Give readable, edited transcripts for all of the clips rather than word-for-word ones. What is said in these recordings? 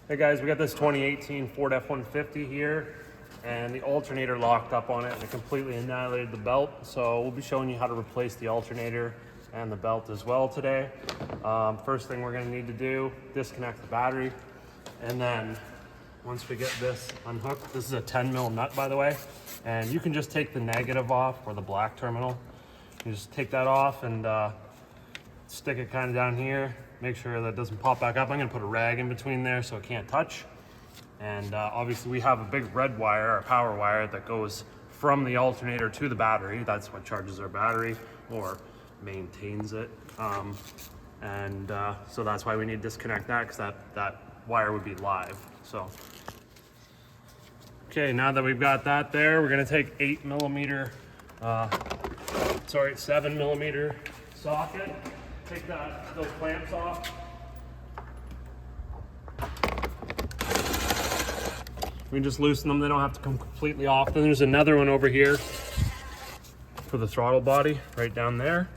Hey guys, we got this 2018 Ford F-150 here, and the alternator locked up on it and it completely annihilated the belt. So we'll be showing you how to replace the alternator and the belt as well today. First thing we're gonna need to do, disconnect the battery. And then once we get this unhooked, this is a 10 mil nut by the way, and you can just take the negative off or the black terminal. You just take that off and stick it kind of down here. Make sure that doesn't pop back up. I'm gonna put a rag in between there so it can't touch. And obviously we have a big red wire, our power wire, that goes from the alternator to the battery. That's what charges our battery or maintains it. So that's why we need to disconnect that, because that wire would be live. So, okay, now that we've got that there, we're gonna take 7 millimeter socket. Take those clamps off. We can just loosen them, they don't have to come completely off. Then there's another one over here for the throttle body, right down there.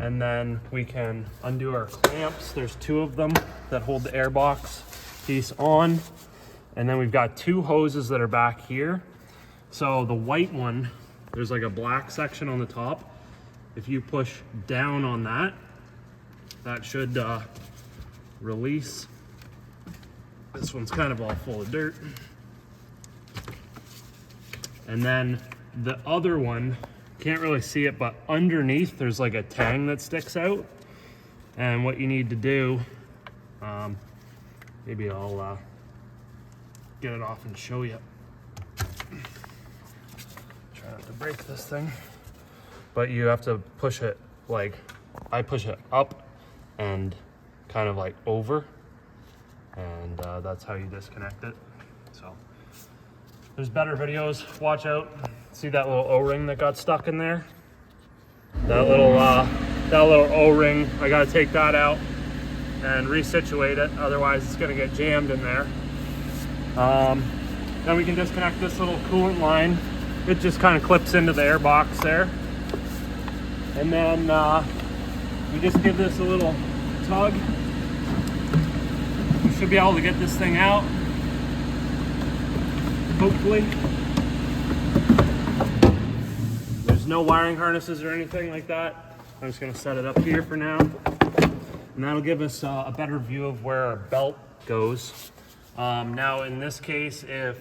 And then we can undo our clamps. There's 2 of them that hold the airbox piece on. And then we've got 2 hoses that are back here. So the white one, there's like a black section on the top. If you push down on that, that should release. This one's kind of all full of dirt. And then the other one, can't really see it, but underneath there's like a tang that sticks out. And what you need to do, maybe I'll get it off and show you. Try not to break this thing. But you have to push it, like, I push it up and kind of like over, and that's how you disconnect it. So there's better videos, watch out. See that little O-ring that got stuck in there? That little O-ring, I gotta take that out and resituate it, otherwise it's gonna get jammed in there. Then we can disconnect this little coolant line. It just kind of clips into the air box there. And then we just give this a little tug. We should be able to get this thing out, hopefully. There's no wiring harnesses or anything like that. I'm just gonna set it up here for now. And that'll give us a better view of where our belt goes. Now in this case, if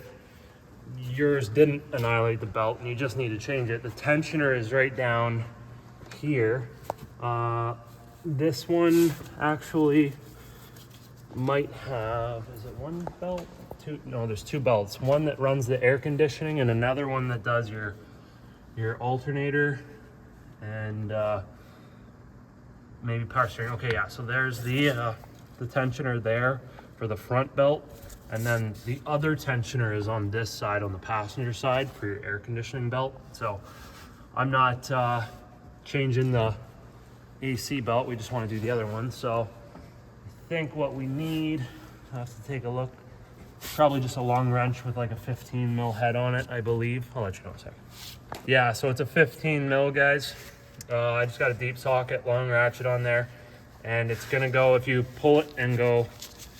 yours didn't annihilate the belt and you just need to change it, the tensioner is right down here. This one actually might have, is it 1 belt? 2? No, there's 2 belts. One that runs the air conditioning and another one that does your alternator and maybe power steering. Okay, yeah, so there's the tensioner there for the front belt, and then the other tensioner is on this side, on the passenger side, for your air conditioning belt. So I'm not changing the AC belt, we just want to do the other one. So I think what we need, I have to take a look, probably just a long wrench with like a 15 mil head on it, I believe. I'll let you know in a second. Yeah, so it's a 15 mil, guys. I just got a deep socket, long ratchet on there, and it's gonna go, if you pull it and go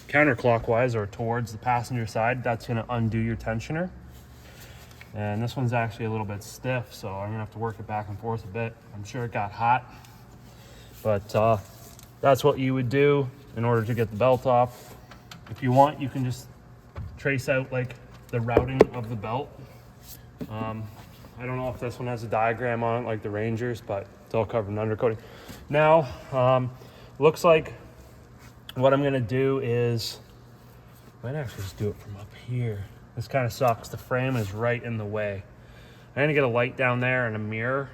counterclockwise or towards the passenger side, that's gonna undo your tensioner. And this one's actually a little bit stiff, so I'm gonna have to work it back and forth a bit. I'm sure it got hot, but that's what you would do in order to get the belt off. If you want, you can just trace out like the routing of the belt. I don't know if this one has a diagram on it like the Rangers, but it's all covered in undercoating. Now, looks like what I'm gonna do is, I might actually just do it from up here. This kind of sucks, the frame is right in the way. I'm gonna get a light down there and a mirror,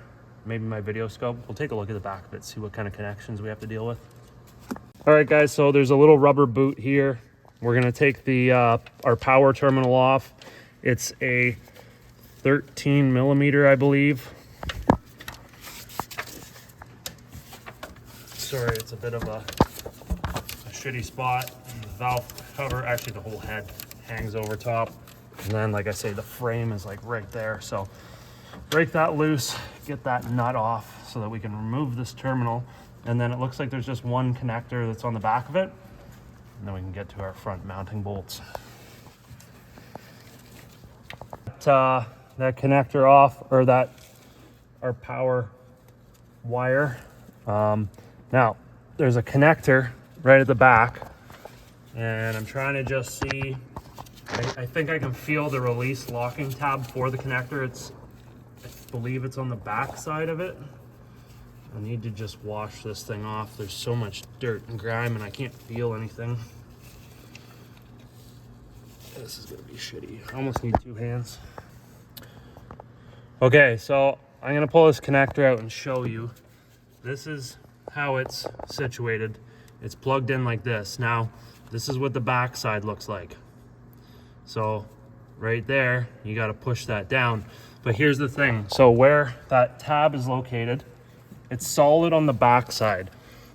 maybe my video scope. We'll take a look at the back of it, see what kind of connections we have to deal with. All right guys, so there's a little rubber boot here. We're gonna take the our power terminal off. It's a 13 millimeter, I believe. Sorry, it's a bit of a shitty spot. The valve cover, actually the whole head hangs over top. And then, like I say, the frame is like right there. So break that loose, get that nut off so that we can remove this terminal. And then it looks like there's just one connector that's on the back of it. and then we can get to our front mounting bolts. That connector off, or that our power wire. Now there's a connector right at the back, and I'm trying to just see. I think I can feel the release locking tab for the connector. I believe it's on the back side of it. I need to just wash this thing off. There's so much dirt and grime and I can't feel anything. This is gonna be shitty. I almost need 2 hands. Okay, so I'm gonna pull this connector out and show you. This is how it's situated. It's plugged in like this. Now, this is what the back side looks like. So right there, you gotta push that down. But here's the thing. So where that tab is located, it's solid on the back side.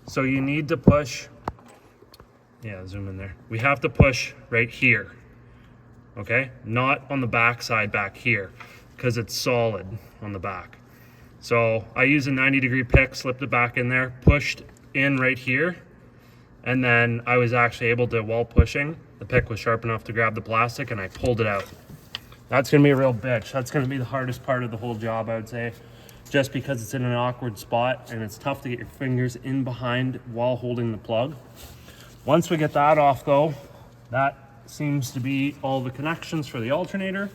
So you need to push, yeah, zoom in there. We have to push right here, okay? Not on the back side back here, because it's solid on the back. So I use a 90-degree pick, slipped it back in there, pushed in right here, and then I was actually able to, while pushing, the pick was sharp enough to grab the plastic and I pulled it out. That's gonna be a real bitch. That's gonna be the hardest part of the whole job, I would say, just because it's in an awkward spot and it's tough to get your fingers in behind while holding the plug. Once we get that off though, that seems to be all the connections for the alternator.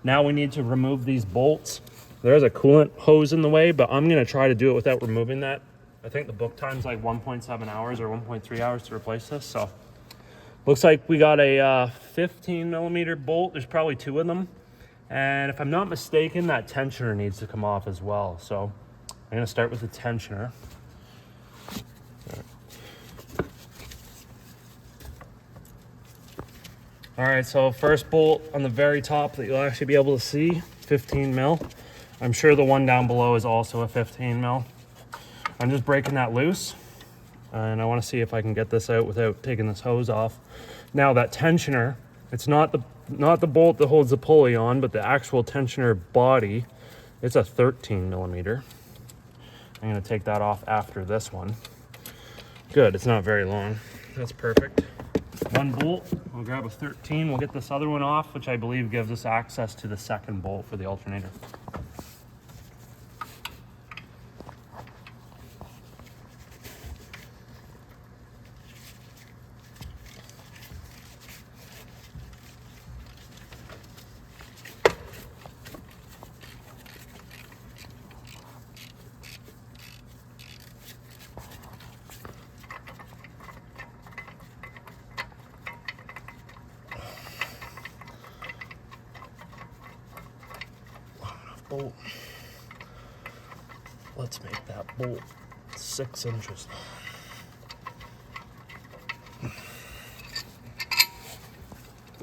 Now we need to remove these bolts. There's a coolant hose in the way, but I'm gonna try to do it without removing that. I think the book time's like 1.7 hours or 1.3 hours to replace this, so. Looks like we got a 15 millimeter bolt. There's probably 2 of them. And if I'm not mistaken, that tensioner needs to come off as well. So I'm gonna start with the tensioner. All right, so first bolt on the very top that you'll actually be able to see, 15 mil. I'm sure the one down below is also a 15 mil. I'm just breaking that loose. And I want to see if I can get this out without taking this hose off. Now that tensioner, it's not the bolt that holds the pulley on, but the actual tensioner body, it's a 13 millimeter. I'm going to take that off after this one. Good, it's not very long. That's perfect. One bolt, we'll grab a 13. We'll get this other one off, which I believe gives us access to the second bolt for the alternator. Bolt. Let's make that bolt 6 inches.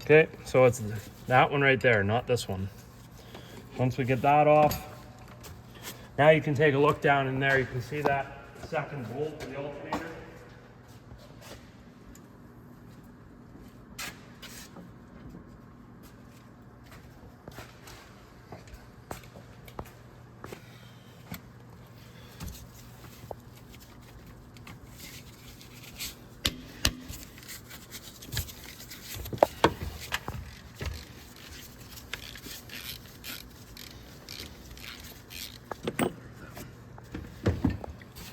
Okay, so it's that one right there, not this one. Once we get that off, now you can take a look down in there. You can see that second bolt for the alternator.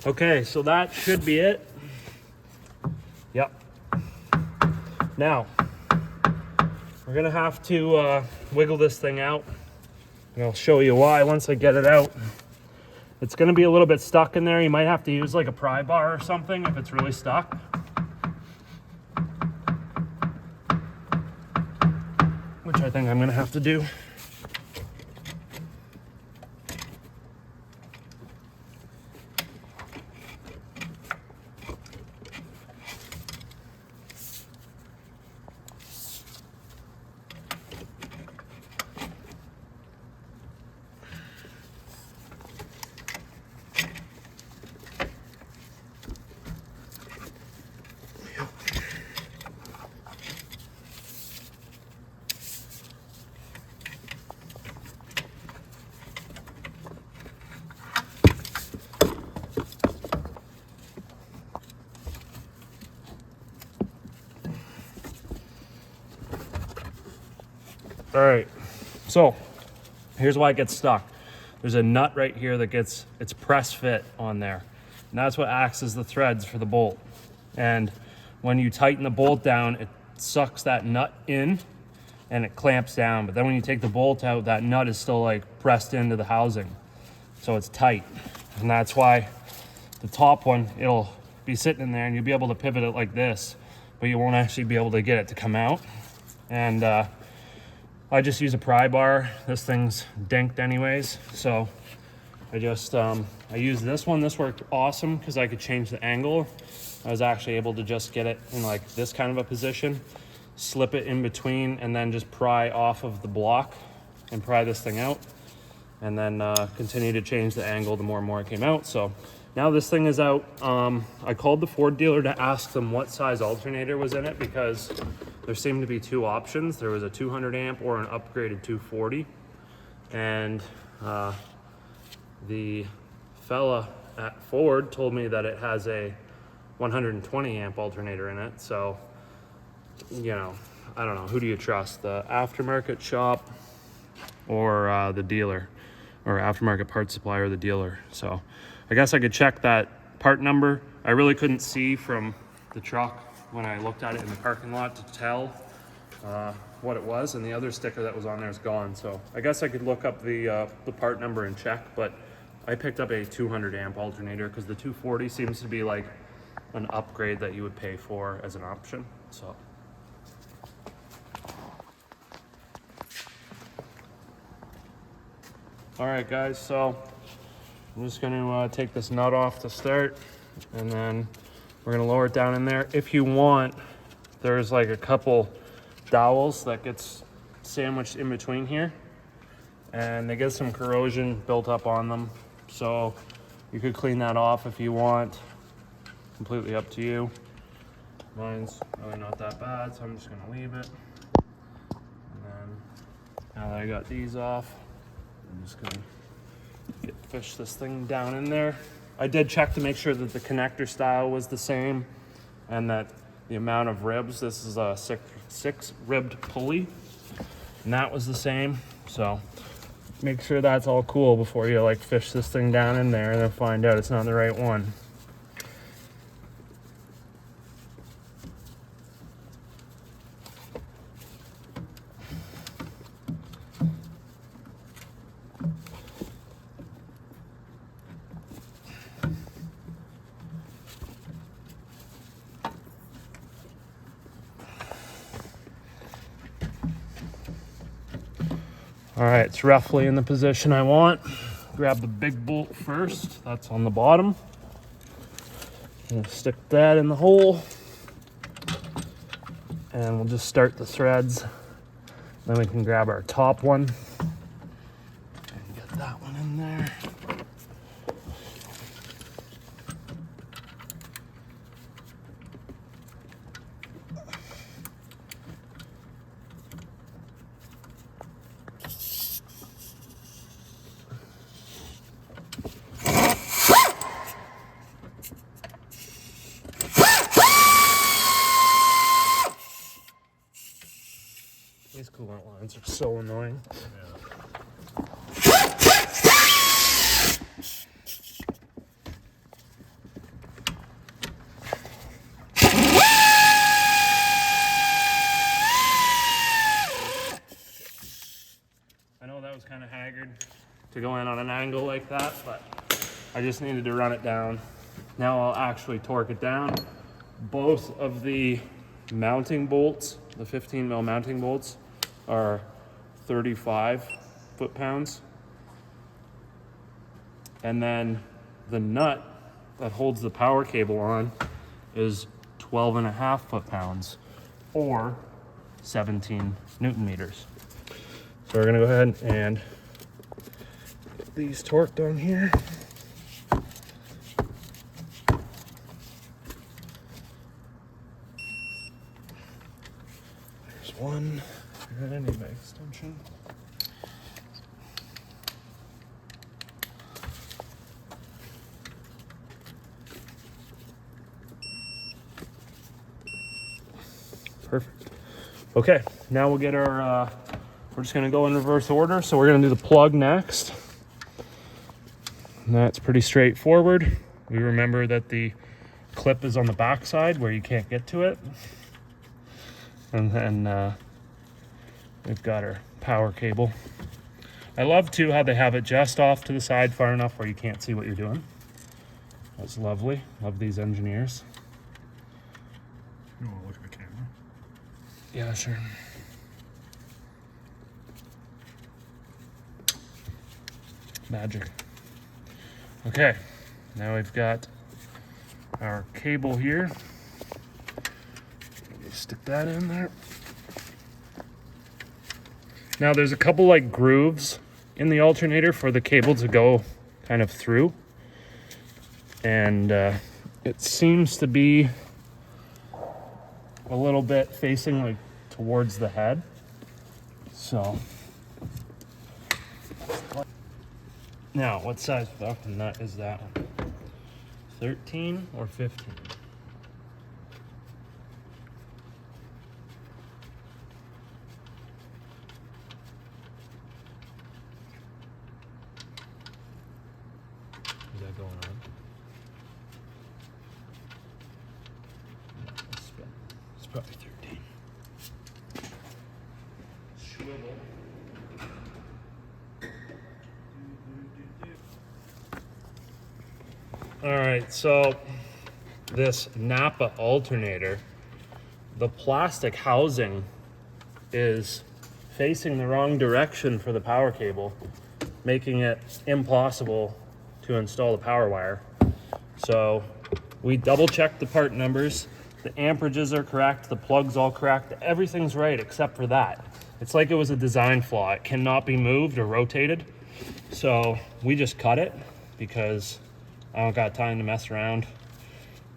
Okay, so that should be it. Yep. Now, we're gonna have to wiggle this thing out. And I'll show you why once I get it out. It's gonna be a little bit stuck in there. You might have to use like a pry bar or something if it's really stuck. Which I think I'm gonna have to do. All right, so here's why it gets stuck. There's a nut right here that gets, it's press fit on there. And that's what acts as the threads for the bolt. And when you tighten the bolt down, it sucks that nut in and it clamps down. But then when you take the bolt out, that nut is still like pressed into the housing. So it's tight. And that's why the top one, it'll be sitting in there and you'll be able to pivot it like this, but you won't actually be able to get it to come out. And I just use a pry bar. This thing's dinked anyways. So I just, I used this one. This worked awesome because I could change the angle. I was actually able to just get it in like this kind of a position, slip it in between, and then just pry off of the block and pry this thing out. And then continue to change the angle the more and more it came out. So now this thing is out. I called the Ford dealer to ask them what size alternator was in it because there seemed to be two options. There was a 200 amp or an upgraded 240. And the fella at Ford told me that it has a 120 amp alternator in it. So, you know, I don't know, who do you trust? The aftermarket shop or the dealer, or aftermarket parts supplier or the dealer? So I guess I could check that part number. I really couldn't see from the truck when I looked at it in the parking lot to tell what it was, and the other sticker that was on there is gone. So I guess I could look up the part number and check, but I picked up a 200 amp alternator because the 240 seems to be like an upgrade that you would pay for as an option. So all right guys, so I'm just going to take this nut off to start, and then we're going to lower it down in there. If you want, there's like a couple dowels that gets sandwiched in between here, and they get some corrosion built up on them. So you could clean that off if you want. Completely up to you. Mine's really not that bad, so I'm just going to leave it. And then now that I got these off, I'm just going to fish this thing down in there. I did check to make sure that the connector style was the same and that the amount of ribs, this is a six ribbed pulley, and that was the same. So make sure that's all cool before you like fish this thing down in there and then find out it's not the right one. All right, it's roughly in the position I want. Grab the big bolt first, that's on the bottom. I'm gonna stick that in the hole, and we'll just start the threads. Then we can grab our top one and get that one in there. These coolant lines are so annoying. Yeah. I know that was kind of haggard to go in on an angle like that, but I just needed to run it down. Now I'll actually torque it down. Both of the mounting bolts, the 15 mil mounting bolts, are 35 foot-pounds. And then the nut that holds the power cable on is 12.5 foot-pounds, or 17 Newton meters. So we're gonna go ahead and get these torqued on here. There's one. I need my extension. Perfect. Okay, now we'll get our we're just gonna go in reverse order. So we're gonna do the plug next. And that's pretty straightforward. We remember that the clip is on the back side where you can't get to it. And then we've got our power cable. I love too how they have it just off to the side far enough where you can't see what you're doing. That's lovely. Love these engineers. You want to look at the camera? Yeah, sure. Magic. Okay, now we've got our cable here. Stick that in there. Now there's a couple like grooves in the alternator for the cable to go kind of through. And it seems to be a little bit facing like towards the head. So now what size fucking nut is that one? 13 or 15? Is that going on? No, it's probably 13. Swivel. All right, so this Napa alternator, the plastic housing is facing the wrong direction for the power cable, making it impossible to install the power wire. So we double checked the part numbers. The amperages are correct, the plug's all correct, everything's right except for that. It's like it was a design flaw. It cannot be moved or rotated. So we just cut it because I don't got time to mess around.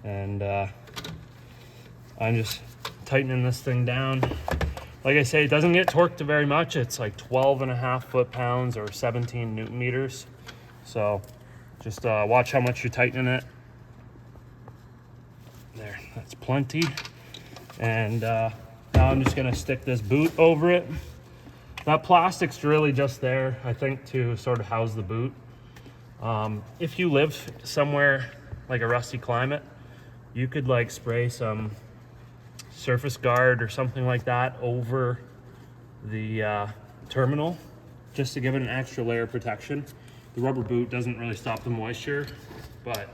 And I'm just tightening this thing down. Like I say, it doesn't get torqued to very much. It's like 12.5 foot-pounds or 17 Newton meters. So just watch how much you're tightening it. There, that's plenty. And now I'm just gonna stick this boot over it. That plastic's really just there, I think, to sort of house the boot. If you live somewhere like a rusty climate, you could like spray some surface guard or something like that over the terminal just to give it an extra layer of protection. The rubber boot doesn't really stop the moisture, but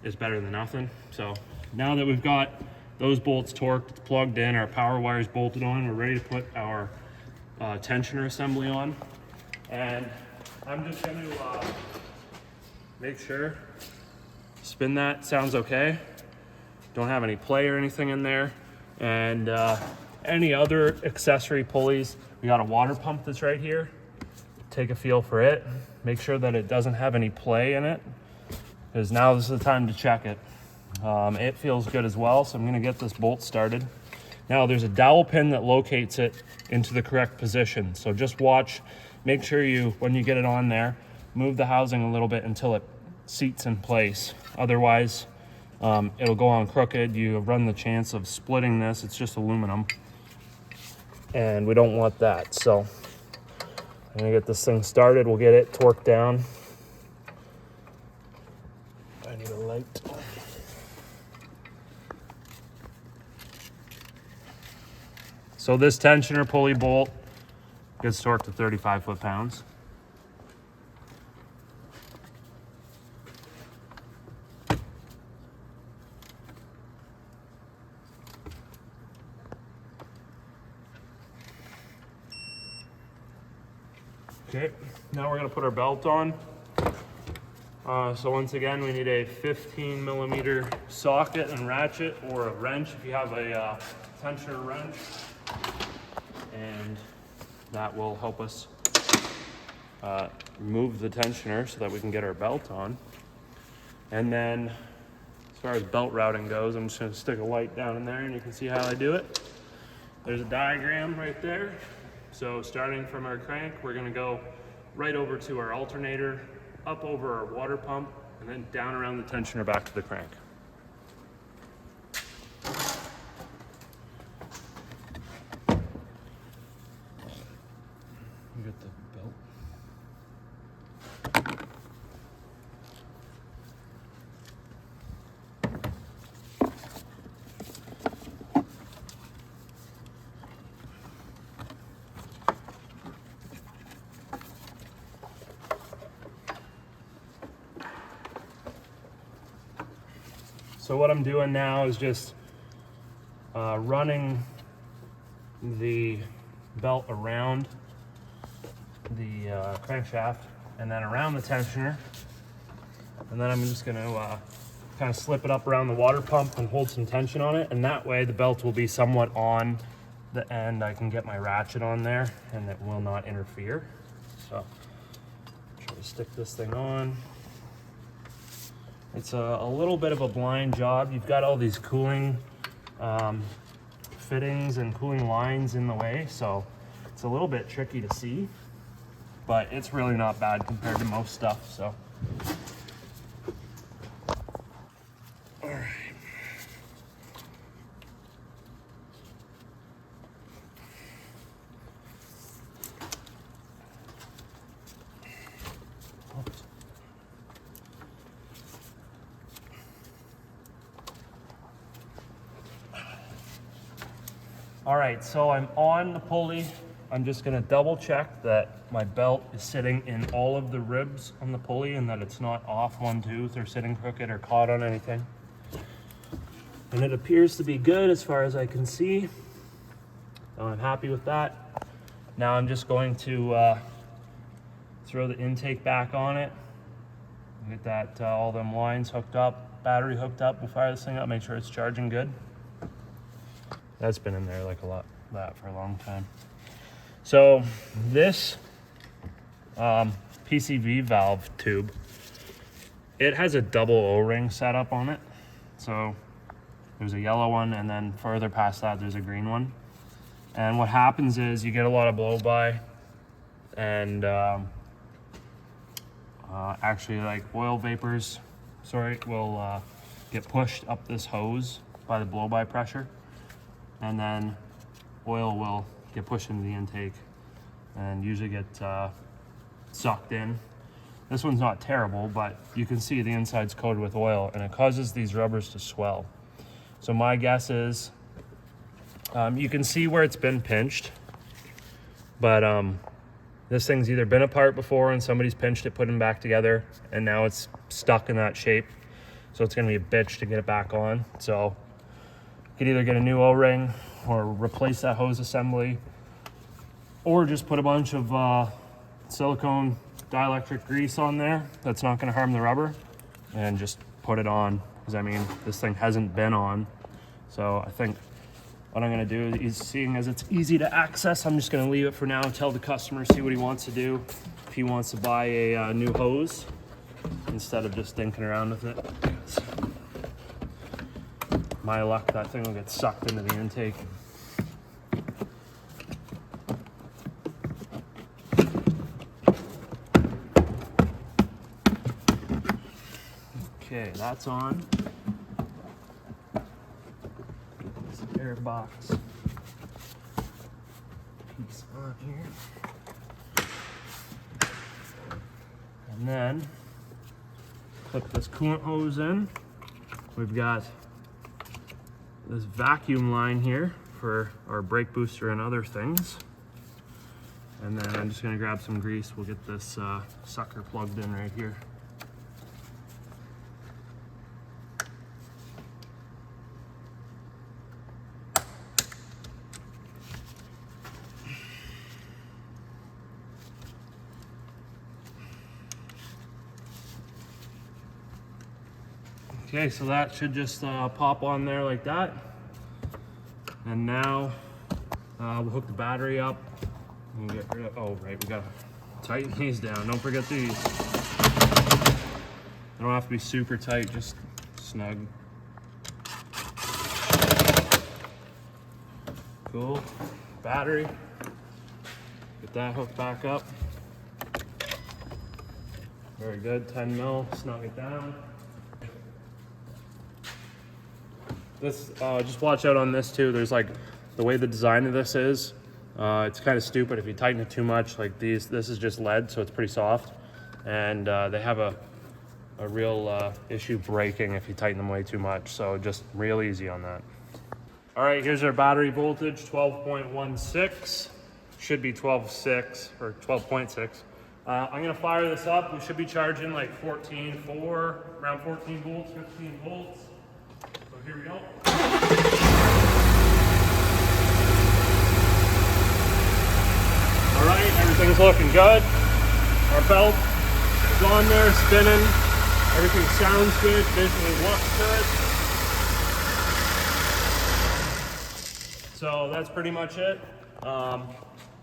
it's better than nothing. So now that we've got those bolts torqued, it's plugged in, our power wires bolted on, we're ready to put our tensioner assembly on. And I'm just going to make sure, spin that, sounds okay. Don't have any play or anything in there. And any other accessory pulleys, we got a water pump that's right here. Take a feel for it. Make sure that it doesn't have any play in it, because now is the time to check it. It feels good as well, so I'm gonna get this bolt started. Now there's a dowel pin that locates it into the correct position. So just watch, make sure you, when you get it on there, move the housing a little bit until it seats in place. Otherwise, it'll go on crooked. You run the chance of splitting this. It's just aluminum, and we don't want that. So I'm gonna get this thing started. We'll get it torqued down. I need a light. So this tensioner pulley bolt gets torqued to 35 foot-pounds. Okay, now we're gonna put our belt on. So once again, we need a 15 millimeter socket and ratchet, or a wrench if you have a tensioner wrench. And that will help us remove the tensioner so that we can get our belt on. And then as far as belt routing goes, I'm just gonna stick a light down in there and you can see how I do it. There's a diagram right there. So starting from our crank, we're gonna go right over to our alternator, up over our water pump, and then down around the tensioner back to the crank. get the belt. So what I'm doing now is just running the belt around the crankshaft and then around the tensioner, and then I'm just going to kind of slip it up around the water pump and hold some tension on it, and that way the belt will be somewhat on the end. I can get my ratchet on there and it will not interfere. So try to stick this thing on. It's a little bit of a blind job. You've got all these cooling fittings and cooling lines in the way, so it's a little bit tricky to see, but it's really not bad compared to most stuff. So all right. All right, so I'm on the pulley. I'm just gonna double check that my belt is sitting in all of the ribs on the pulley and that it's not off one tooth or sitting crooked or caught on anything. And it appears to be good as far as I can see. So I'm happy with that. Now I'm just going to throw the intake back on it. Get that all them lines hooked up, battery hooked up. We'll fire this thing up, make sure it's charging good. That's been in there like a lot for a long time. So this PCV valve tube, it has a double O-ring setup on it. So there's a yellow one, and then further past that there's a green one. And what happens is you get a lot of blow-by, and actually like oil vapors, will get pushed up this hose by the blow-by pressure. And then oil will get pushed into the intake and usually get sucked in. This one's not terrible, but you can see the inside's coated with oil and it causes these rubbers to swell. So my guess is, you can see where it's been pinched, but this thing's either been apart before and somebody's pinched it, put them back together, and now it's stuck in that shape. So it's gonna be a bitch to get it back on. So you could either get a new O-ring or replace that hose assembly, or just put a bunch of silicone dielectric grease on there that's not going to harm the rubber, and just put it on, because I mean this thing hasn't been on. So I think what I'm going to do is, seeing as it's easy to access, I'm just going to leave it for now, tell the customer, see what he wants to do, if he wants to buy a new hose instead of just dinking around with it. My luck, that thing will get sucked into the intake. Okay, that's on. This air box piece on here. And then clip this coolant hose in. We've got this vacuum line here for our brake booster and other things. And then I'm just gonna grab some grease. We'll get this sucker plugged in right here. Okay, so that should just pop on there like that. And now we'll hook the battery up and get rid of, oh right, we gotta tighten these down. Don't forget these. They don't have to be super tight, just snug. Cool. Battery. Get that hooked back up. Very good, 10 mil, snug it down. This, just watch out on this too. There's like, the way the design of this is, It's kind of stupid if you tighten it too much. Like this is just lead, so it's pretty soft, and they have a real issue breaking if you tighten them way too much. So just real easy on that. All right, here's our battery voltage, 12.16. Should be 12.6 or 12.6. I'm gonna fire this up. We should be charging like 14.4, around 14 volts, 15 volts. So here we go. All right, everything's looking good. Our belt is on there, spinning. Everything sounds good, visually looks good. So that's pretty much it.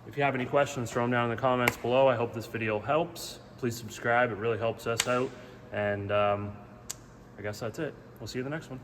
If you have any questions, throw them down in the comments below. I hope this video helps. Please subscribe, it really helps us out. And I guess that's it. We'll see you in the next one.